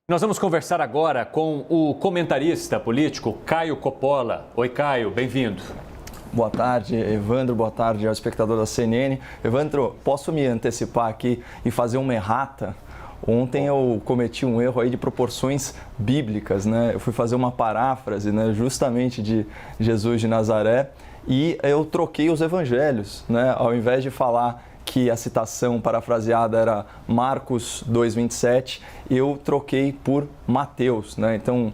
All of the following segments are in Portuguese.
Nós vamos conversar agora com o comentarista político Caio Coppola. Oi, Caio, bem-vindo. Boa tarde, Evandro. Boa tarde ao espectador da CNN. Evandro, posso me antecipar aqui e fazer uma errata? Ontem eu cometi um erro aí de proporções bíblicas, né? Eu fui fazer uma paráfrase, né, justamente de Jesus de Nazaré e eu troquei os evangelhos, né? Ao invés de falar que a citação parafraseada era Marcos 2:27, eu troquei por Mateus, né? Então,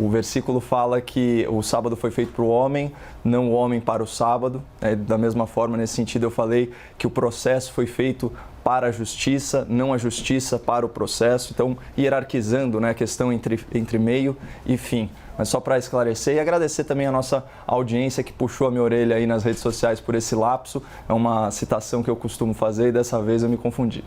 o versículo fala que o sábado foi feito para o homem, não o homem para o sábado. Da mesma forma, nesse sentido, eu falei que o processo foi feito para a justiça, não a justiça para o processo. Então, hierarquizando, né, a questão entre meio e fim. Mas só para esclarecer e agradecer também a nossa audiência que puxou a minha orelha aí nas redes sociais por esse lapso. É uma citação que eu costumo fazer e dessa vez eu me confundi.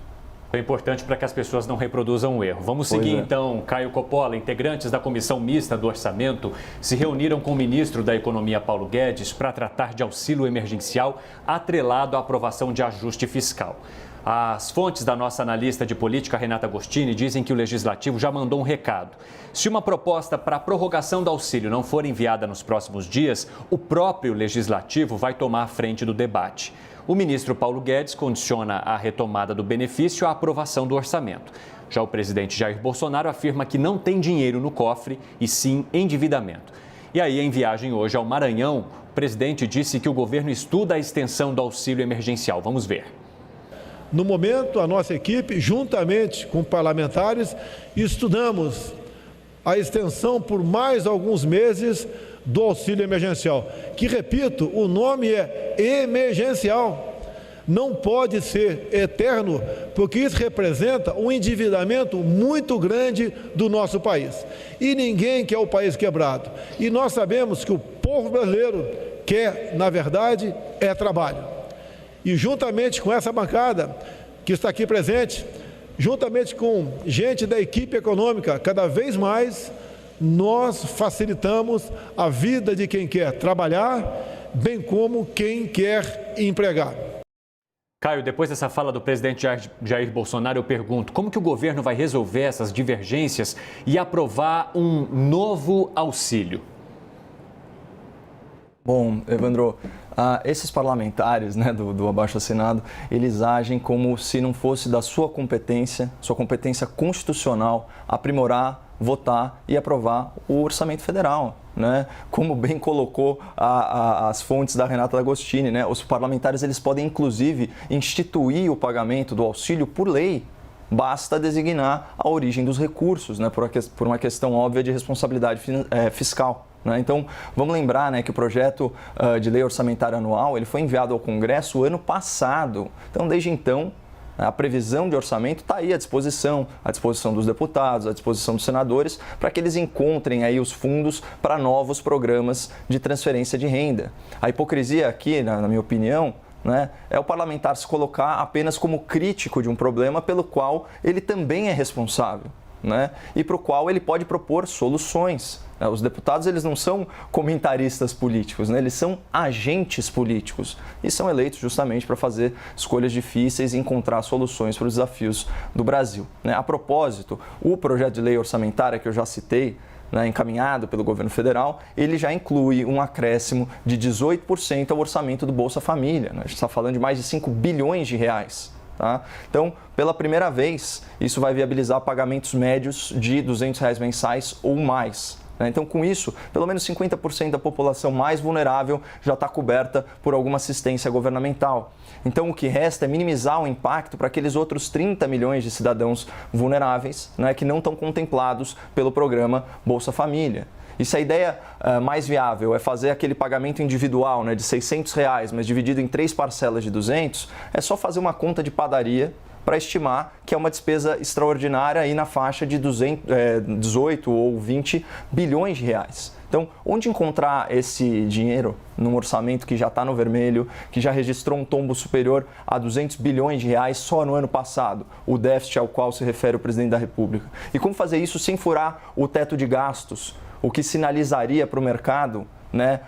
É importante para que as pessoas não reproduzam o erro. Vamos seguir então, Caio Coppola. Integrantes da Comissão Mista do Orçamento se reuniram com o ministro da Economia, Paulo Guedes, para tratar de auxílio emergencial atrelado à aprovação de ajuste fiscal. As fontes da nossa analista de política, Renata Agostini, dizem que o Legislativo já mandou um recado. Se uma proposta para a prorrogação do auxílio não for enviada nos próximos dias, o próprio Legislativo vai tomar a frente do debate. O ministro Paulo Guedes condiciona a retomada do benefício à aprovação do orçamento. Já o presidente Jair Bolsonaro afirma que não tem dinheiro no cofre e sim endividamento. E aí, em viagem hoje ao Maranhão, o presidente disse que o governo estuda a extensão do auxílio emergencial. Vamos ver. No momento, a nossa equipe, juntamente com parlamentares, estudamos a extensão por mais alguns meses do auxílio emergencial, que, repito, o nome é emergencial. Não pode ser eterno, porque isso representa um endividamento muito grande do nosso país. E ninguém quer o país quebrado. E nós sabemos que o povo brasileiro quer, na verdade, é trabalho. E juntamente com essa bancada que está aqui presente, juntamente com gente da equipe econômica, cada vez mais nós facilitamos a vida de quem quer trabalhar, bem como quem quer empregar. Caio, depois dessa fala do presidente Jair Bolsonaro, eu pergunto, como que o governo vai resolver essas divergências e aprovar um novo auxílio? Bom, Evandro, esses parlamentares, né, do abaixo-assinado, eles agem como se não fosse da sua competência constitucional, aprimorar, votar e aprovar o orçamento federal, né? Como bem colocou as fontes da Renata Agostini, né? Os parlamentares eles podem inclusive instituir o pagamento do auxílio por lei. Basta designar a origem dos recursos, né? Por uma questão óbvia de responsabilidade fiscal. Então, vamos lembrar, né, que o projeto de lei orçamentária anual ele foi enviado ao Congresso ano passado. Então, desde então, a previsão de orçamento está aí à disposição dos deputados, à disposição dos senadores, para que eles encontrem aí os fundos para novos programas de transferência de renda. A hipocrisia aqui, na minha opinião, né, é o parlamentar se colocar apenas como crítico de um problema pelo qual ele também é responsável, né, e para o qual ele pode propor soluções. Os deputados eles não são comentaristas políticos, né? Eles são agentes políticos e são eleitos justamente para fazer escolhas difíceis e encontrar soluções para os desafios do Brasil, né? A propósito, o projeto de lei orçamentária que eu já citei, né, encaminhado pelo governo federal, ele já inclui um acréscimo de 18% ao orçamento do Bolsa Família, né? A gente está falando de mais de 5 bilhões de reais. Tá? Então, pela primeira vez, isso vai viabilizar pagamentos médios de R$ 200 mensais ou mais. Então, com isso, pelo menos 50% da população mais vulnerável já está coberta por alguma assistência governamental. Então, o que resta é minimizar o impacto para aqueles outros 30 milhões de cidadãos vulneráveis, né, que não estão contemplados pelo programa Bolsa Família. E se a ideia mais viável é fazer aquele pagamento individual, né, de R$ 600, mas dividido em 3 parcelas de 200, é só fazer uma conta de padaria para estimar que é uma despesa extraordinária aí na faixa de 18 ou 20 bilhões de reais. Então, onde encontrar esse dinheiro num orçamento que já está no vermelho, que já registrou um tombo superior a 200 bilhões de reais só no ano passado, o déficit ao qual se refere o presidente da República? E como fazer isso sem furar o teto de gastos, o que sinalizaria para o mercado, né,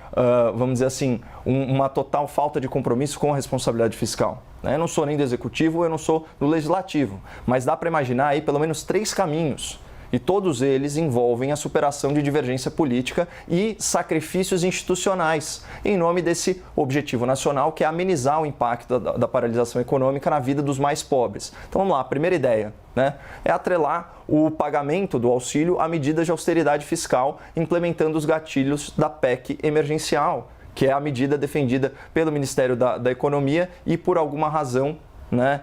vamos dizer assim, uma total falta de compromisso com a responsabilidade fiscal? Eu não sou nem do Executivo, eu não sou do Legislativo, mas dá para imaginar aí pelo menos 3 caminhos E todos eles envolvem a superação de divergência política e sacrifícios institucionais, em nome desse objetivo nacional, que é amenizar o impacto da paralisação econômica na vida dos mais pobres. Então vamos lá, a primeira ideia, né, é atrelar o pagamento do auxílio a medidas de austeridade fiscal, implementando os gatilhos da PEC emergencial, que é a medida defendida pelo Ministério da Economia e, por alguma razão, né,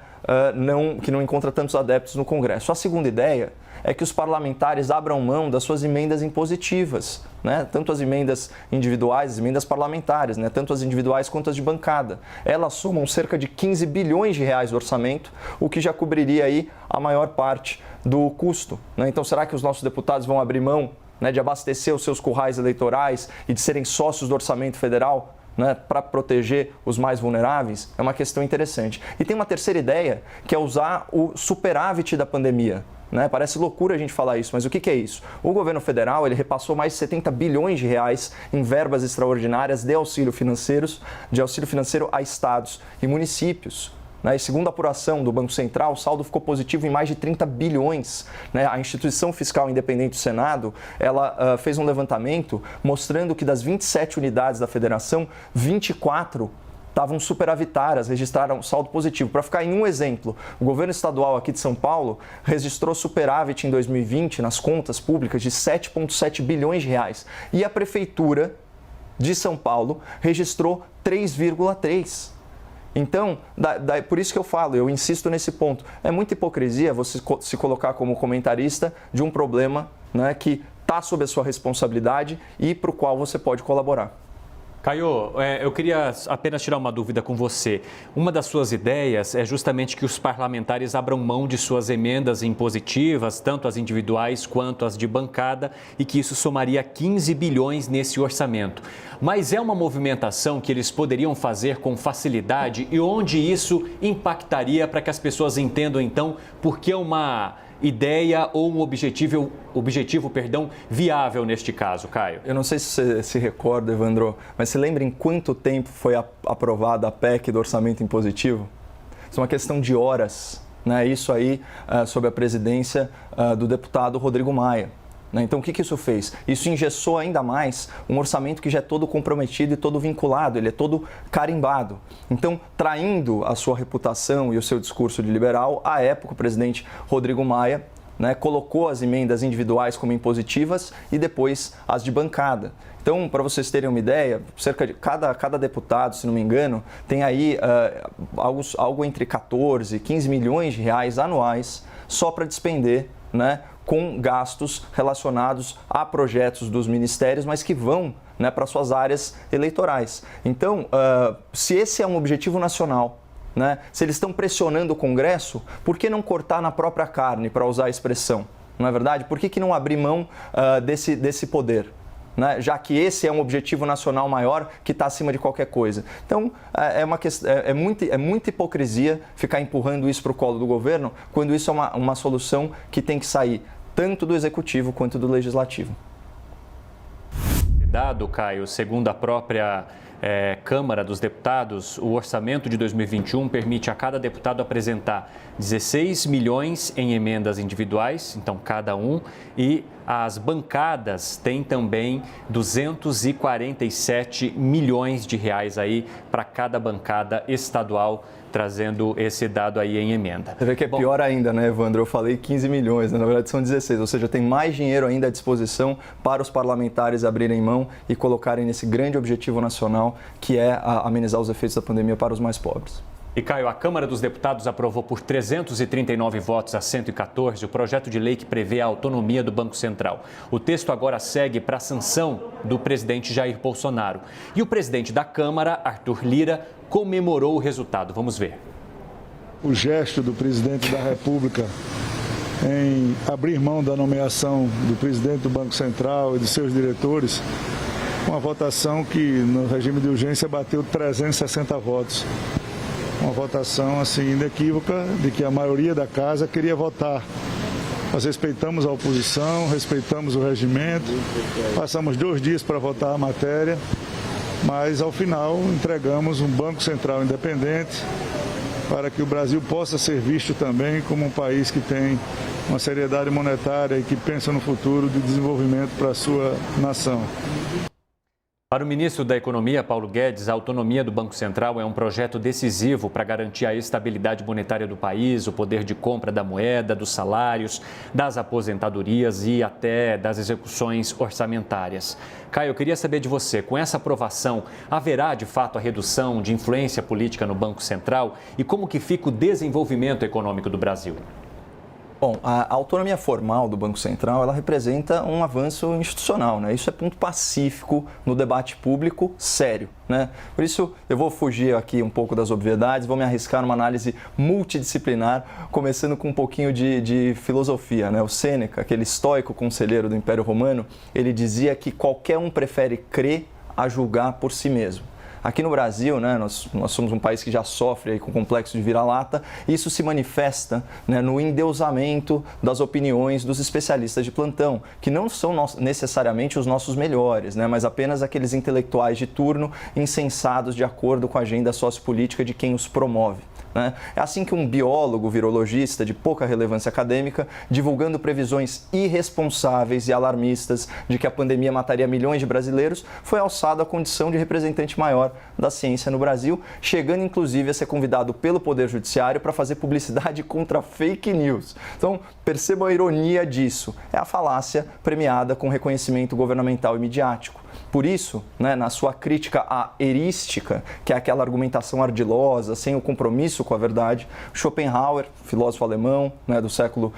que não encontra tantos adeptos no Congresso. A segunda ideia é que os parlamentares abram mão das suas emendas impositivas, né? Tanto as emendas individuais, as emendas parlamentares, né? Tanto as individuais quanto as de bancada. Elas somam cerca de 15 bilhões de reais do orçamento, o que já cobriria aí a maior parte do custo, né? Então, será que os nossos deputados vão abrir mão, né, de abastecer os seus currais eleitorais e de serem sócios do orçamento federal, né, para proteger os mais vulneráveis? É uma questão interessante. E tem uma terceira ideia, que é usar o superávit da pandemia. Né? Parece loucura a gente falar isso, mas o que é isso? O governo federal ele repassou mais de 70 bilhões de reais em verbas extraordinárias de auxílio financeiro a estados e municípios. E segundo a apuração do Banco Central, o saldo ficou positivo em mais de 30 bilhões. A instituição fiscal independente do Senado, ela fez um levantamento mostrando que das 27 unidades da federação, 24 estavam superavitárias, registraram saldo positivo. Para ficar em um exemplo, o governo estadual aqui de São Paulo registrou superávit em 2020 nas contas públicas de 7,7 bilhões de reais. E a Prefeitura de São Paulo registrou 3,3. Então, por isso que eu insisto nesse ponto. É muita hipocrisia você se colocar como comentarista de um problema, né, que está sob a sua responsabilidade e para o qual você pode colaborar. Caio, eu queria apenas tirar uma dúvida com você. Uma das suas ideias é justamente que os parlamentares abram mão de suas emendas impositivas, tanto as individuais quanto as de bancada, e que isso somaria 15 bilhões nesse orçamento. Mas é uma movimentação que eles poderiam fazer com facilidade e onde isso impactaria para que as pessoas entendam, então, por que uma ideia ou um objetivo, viável neste caso, Caio? Eu não sei se você se recorda, Evandro, mas você lembra em quanto tempo foi aprovada a PEC do orçamento impositivo? Isso é uma questão de horas, né? Isso aí sob a presidência do deputado Rodrigo Maia. Então, o que isso fez? Isso engessou ainda mais um orçamento que já é todo comprometido e todo vinculado, ele é todo carimbado. Então, traindo a sua reputação e o seu discurso de liberal, à época o presidente Rodrigo Maia, né, colocou as emendas individuais como impositivas e depois as de bancada. Então, para vocês terem uma ideia, cerca de cada deputado, se não me engano, tem aí algo entre 14 e 15 milhões de reais anuais só para despender, né, com gastos relacionados a projetos dos ministérios, mas que vão, né, para suas áreas eleitorais. Então, se esse é um objetivo nacional, né, se eles estão pressionando o Congresso, por que não cortar na própria carne, para usar a expressão? Não é verdade? Por que não abrir mão desse poder? Né? Já que esse é um objetivo nacional maior que está acima de qualquer coisa. Então, é muita hipocrisia ficar empurrando isso para o colo do governo, quando isso é uma solução que tem que sair tanto do Executivo quanto do Legislativo. Dado, Caio, segundo a própria Câmara dos Deputados, o orçamento de 2021 permite a cada deputado apresentar 16 milhões em emendas individuais, então cada um, e as bancadas têm também 247 milhões de reais aí para cada bancada estadual, trazendo esse dado aí em emenda. Você vê que é pior ainda, né, Evandro? Eu falei 15 milhões, né? Na verdade são 16, ou seja, tem mais dinheiro ainda à disposição para os parlamentares abrirem mão e colocarem nesse grande objetivo nacional, que é amenizar os efeitos da pandemia para os mais pobres. E, Caio, a Câmara dos Deputados aprovou por 339 votos a 114 o projeto de lei que prevê a autonomia do Banco Central. O texto agora segue para a sanção do presidente Jair Bolsonaro. E o presidente da Câmara, Arthur Lira, comemorou o resultado. Vamos ver. O gesto do presidente da República em abrir mão da nomeação do presidente do Banco Central e de seus diretores, uma votação que no regime de urgência bateu 360 votos. Uma votação assim inequívoca de que a maioria da casa queria votar. Nós respeitamos a oposição, respeitamos o regimento, passamos 2 dias para votar a matéria, mas ao final entregamos um Banco Central independente para que o Brasil possa ser visto também como um país que tem uma seriedade monetária e que pensa no futuro de desenvolvimento para a sua nação. Para o ministro da Economia, Paulo Guedes, a autonomia do Banco Central é um projeto decisivo para garantir a estabilidade monetária do país, o poder de compra da moeda, dos salários, das aposentadorias e até das execuções orçamentárias. Caio, eu queria saber de você, com essa aprovação, haverá de fato a redução de influência política no Banco Central e como que fica o desenvolvimento econômico do Brasil? Bom, a autonomia formal do Banco Central, ela representa um avanço institucional, né? Isso é ponto pacífico no debate público sério, né? Por isso, eu vou fugir aqui um pouco das obviedades, vou me arriscar numa análise multidisciplinar, começando com um pouquinho de filosofia, né? O Sêneca, aquele estoico conselheiro do Império Romano, ele dizia que qualquer um prefere crer a julgar por si mesmo. Aqui no Brasil, né, nós somos um país que já sofre aí com o complexo de vira-lata, e isso se manifesta, né, no endeusamento das opiniões dos especialistas de plantão, que não são necessariamente os nossos melhores, né, mas apenas aqueles intelectuais de turno insensados de acordo com a agenda sociopolítica de quem os promove. É assim que um biólogo virologista de pouca relevância acadêmica, divulgando previsões irresponsáveis e alarmistas de que a pandemia mataria milhões de brasileiros, foi alçado à condição de representante maior da ciência no Brasil, chegando inclusive a ser convidado pelo Poder Judiciário para fazer publicidade contra fake news. Então, percebam a ironia disso. É a falácia premiada com reconhecimento governamental e midiático. Por isso, né, na sua crítica à erística, que é aquela argumentação ardilosa, sem o compromisso com a verdade, Schopenhauer, filósofo alemão, né, do século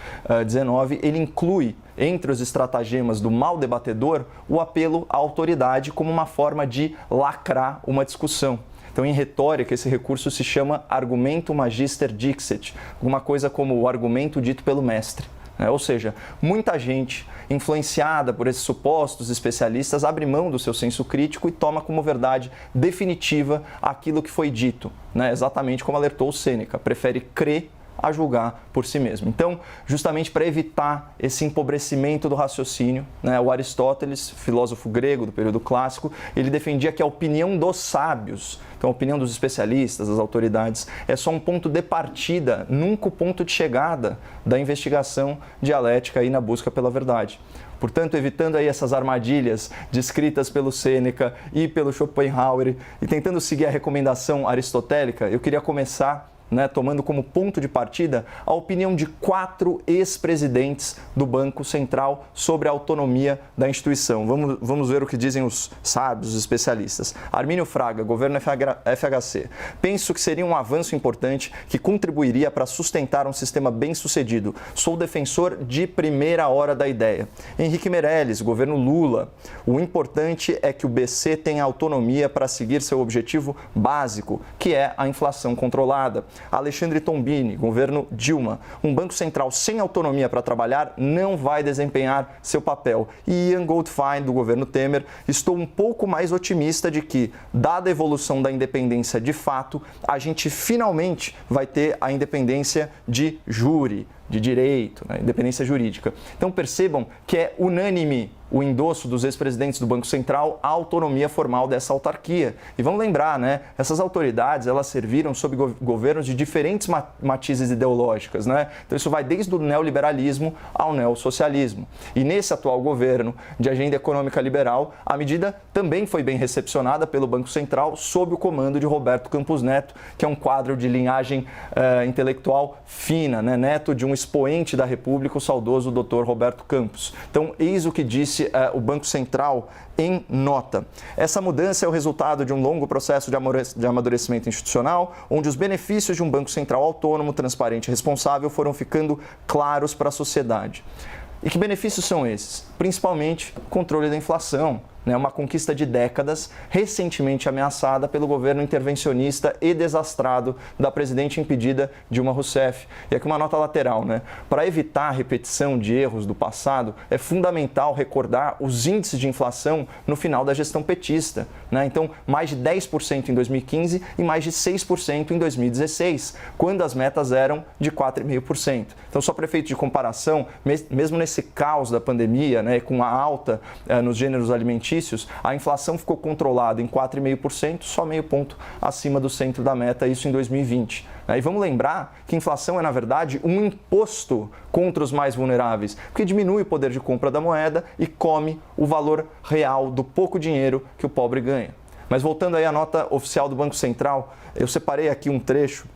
XIX, ele inclui entre os estratagemas do mal debatedor o apelo à autoridade como uma forma de lacrar uma discussão. Então, em retórica, esse recurso se chama argumento magister dixit, alguma coisa como o argumento dito pelo mestre. Ou seja, muita gente, influenciada por esses supostos especialistas, abre mão do seu senso crítico e toma como verdade definitiva aquilo que foi dito, né? Exatamente como alertou o Sêneca, prefere crer a julgar por si mesmo. Então, justamente para evitar esse empobrecimento do raciocínio, né, o Aristóteles, filósofo grego do período clássico, ele defendia que a opinião dos sábios, então a opinião dos especialistas, das autoridades, é só um ponto de partida, nunca o ponto de chegada da investigação dialética aí na busca pela verdade. Portanto, evitando aí essas armadilhas descritas pelo Sêneca e pelo Schopenhauer e tentando seguir a recomendação aristotélica, eu queria começar tomando como ponto de partida a opinião de 4 ex-presidentes do Banco Central sobre a autonomia da instituição. Vamos ver o que dizem os sábios, os especialistas. Armínio Fraga, governo FHC. Penso que seria um avanço importante que contribuiria para sustentar um sistema bem-sucedido. Sou defensor de primeira hora da ideia. Henrique Meirelles, governo Lula. O importante é que o BC tenha autonomia para seguir seu objetivo básico, que é a inflação controlada. Alexandre Tombini, governo Dilma. Um banco central sem autonomia para trabalhar não vai desempenhar seu papel. E Ian Goldfein, do governo Temer, estou um pouco mais otimista de que, dada a evolução da independência de fato, a gente finalmente vai ter a independência de júri, de direito, né? Independência jurídica. Então percebam que é unânime o endosso dos ex-presidentes do Banco Central à autonomia formal dessa autarquia. E vamos lembrar, né? Essas autoridades, elas serviram sob governos de diferentes matizes ideológicas, né? Então isso vai desde o neoliberalismo ao neossocialismo. E nesse atual governo de agenda econômica liberal, a medida também foi bem recepcionada pelo Banco Central sob o comando de Roberto Campos Neto, que é um quadro de linhagem intelectual fina, né? Neto de um expoente da República, o saudoso Dr. Roberto Campos. Então, eis o que disse o Banco Central em nota. Essa mudança é o resultado de um longo processo de amadurecimento institucional, onde os benefícios de um Banco Central autônomo, transparente e responsável foram ficando claros para a sociedade. E que benefícios são esses? Principalmente controle da inflação, né? Uma conquista de décadas, recentemente ameaçada pelo governo intervencionista e desastrado da presidente impedida Dilma Rousseff. E aqui uma nota lateral, né? Para evitar a repetição de erros do passado, é fundamental recordar os índices de inflação no final da gestão petista, né? Então, mais de 10% em 2015 e mais de 6% em 2016, quando as metas eram de 4,5%. Então, só para efeito de comparação, mesmo nesse caos da pandemia, né, com a alta nos gêneros alimentícios, a inflação ficou controlada em 4,5%, só meio ponto acima do centro da meta, isso em 2020. E vamos lembrar que inflação é, na verdade, um imposto contra os mais vulneráveis, porque diminui o poder de compra da moeda e come o valor real do pouco dinheiro que o pobre ganha. Mas voltando aí à nota oficial do Banco Central, eu separei aqui um trecho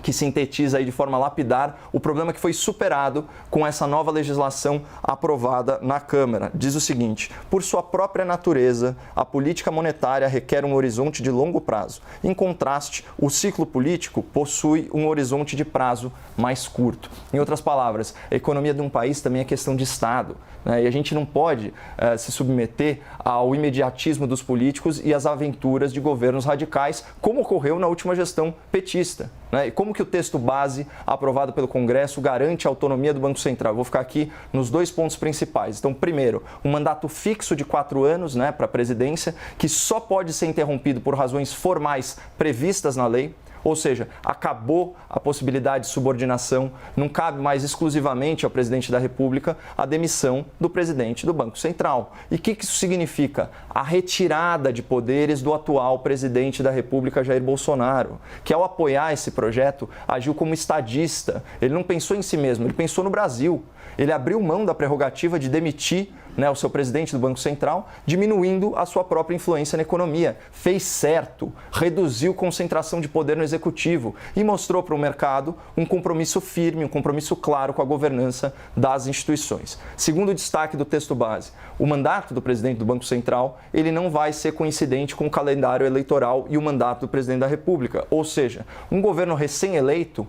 que sintetiza aí de forma lapidar o problema que foi superado com essa nova legislação aprovada na Câmara. Diz o seguinte: por sua própria natureza, a política monetária requer um horizonte de longo prazo. Em contraste, o ciclo político possui um horizonte de prazo mais curto. Em outras palavras, a economia de um país também é questão de Estado, né? E a gente não pode se submeter ao imediatismo dos políticos e às aventuras de governos radicais, como ocorreu na última gestão petista, né? E como que o texto base aprovado pelo Congresso garante a autonomia do Banco Central? Eu vou ficar aqui nos 2 pontos principais. Então, primeiro, um mandato fixo de 4 anos, né, para a presidência, que só pode ser interrompido por razões formais previstas na lei. Ou seja, acabou a possibilidade de subordinação, não cabe mais exclusivamente ao presidente da República a demissão do presidente do Banco Central. E o que isso significa? A retirada de poderes do atual presidente da República, Jair Bolsonaro, que ao apoiar esse projeto agiu como estadista. Ele não pensou em si mesmo, ele pensou no Brasil. Ele abriu mão da prerrogativa de demitir, né, o seu presidente do Banco Central, diminuindo a sua própria influência na economia. Fez certo, reduziu concentração de poder no executivo e mostrou para o mercado um compromisso firme, um compromisso claro com a governança das instituições. Segundo destaque do texto base, o mandato do presidente do Banco Central ele não vai ser coincidente com o calendário eleitoral e o mandato do presidente da República. Ou seja, um governo recém-eleito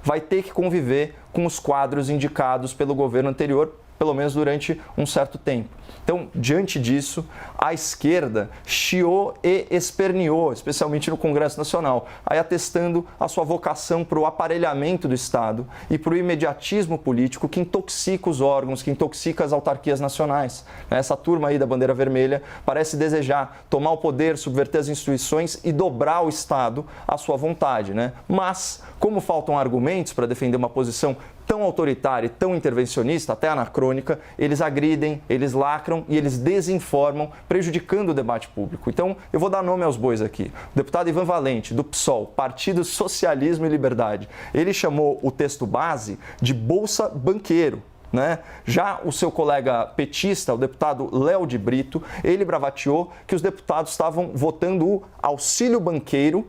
vai ter que conviver com os quadros indicados pelo governo anterior, pelo menos durante um certo tempo. Então, diante disso, a esquerda chiou e esperneou, especialmente no Congresso Nacional, aí atestando a sua vocação para o aparelhamento do Estado e para o imediatismo político que intoxica os órgãos, que intoxica as autarquias nacionais. Essa turma aí da bandeira vermelha parece desejar tomar o poder, subverter as instituições e dobrar o Estado à sua vontade, né? Mas, como faltam argumentos para defender uma posição tão autoritária e tão intervencionista, até anacrônica, eles agridem, eles lacram e eles desinformam, prejudicando o debate público. Então, eu vou dar nome aos bois aqui. O deputado Ivan Valente, do PSOL, Partido Socialismo e Liberdade, ele chamou o texto base de Bolsa Banqueiro, né? Já o seu colega petista, o deputado Léo de Brito, ele bravateou que os deputados estavam votando o auxílio banqueiro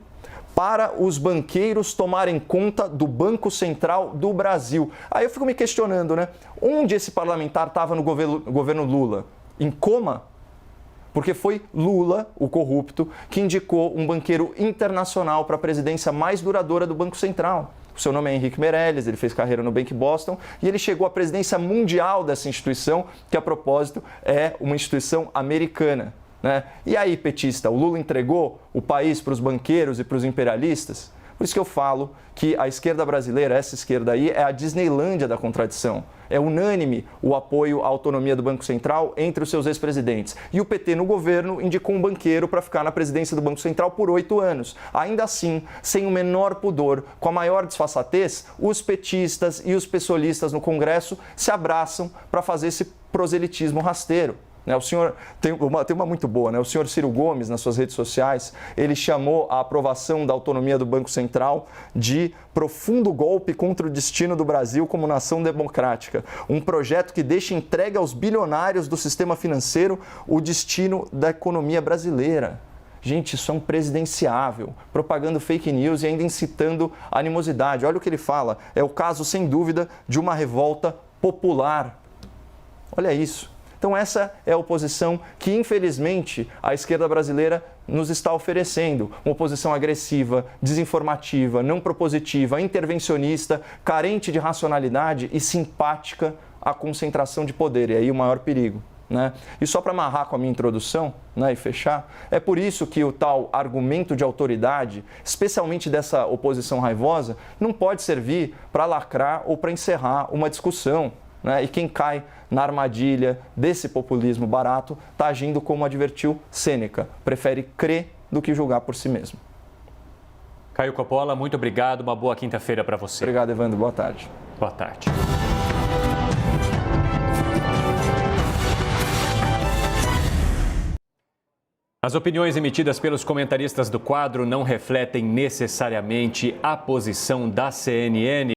para os banqueiros tomarem conta do Banco Central do Brasil. Aí eu fico me questionando, né? Onde esse parlamentar estava no governo Lula? Em coma? Porque foi Lula, o corrupto, que indicou um banqueiro internacional para a presidência mais duradoura do Banco Central. O seu nome é Henrique Meirelles, ele fez carreira no Bank Boston e ele chegou à presidência mundial dessa instituição, que a propósito é uma instituição americana, né? E aí, petista, o Lula entregou o país para os banqueiros e para os imperialistas? Por isso que eu falo que a esquerda brasileira, essa esquerda aí, é a Disneylândia da contradição. É unânime o apoio à autonomia do Banco Central entre os seus ex-presidentes. E o PT no governo indicou um banqueiro para ficar na presidência do Banco Central por 8 anos. Ainda assim, sem o menor pudor, com a maior disfarçatez, os petistas e os pessoalistas no Congresso se abraçam para fazer esse proselitismo rasteiro. O senhor tem uma muito boa, né? O senhor Ciro Gomes, nas suas redes sociais, ele chamou a aprovação da autonomia do Banco Central de profundo golpe contra o destino do Brasil como nação democrática. Um projeto que deixa entregue aos bilionários do sistema financeiro o destino da economia brasileira. Gente, isso é um presidenciável, propagando fake news e ainda incitando animosidade. Olha o que ele fala, é o caso, sem dúvida, de uma revolta popular. Olha isso. Então essa é a oposição que, infelizmente, a esquerda brasileira nos está oferecendo. Uma oposição agressiva, desinformativa, não propositiva, intervencionista, carente de racionalidade e simpática à concentração de poder. E aí o maior perigo, né? E só para amarrar com a minha introdução, né, e fechar, é por isso que o tal argumento de autoridade, especialmente dessa oposição raivosa, não pode servir para lacrar ou para encerrar uma discussão, né? E quem cai na armadilha desse populismo barato está agindo como advertiu Sêneca, prefere crer do que julgar por si mesmo. Caio Coppola, muito obrigado, uma boa quinta-feira para você. Obrigado, Evandro, boa tarde. Boa tarde. As opiniões emitidas pelos comentaristas do quadro não refletem necessariamente a posição da CNN.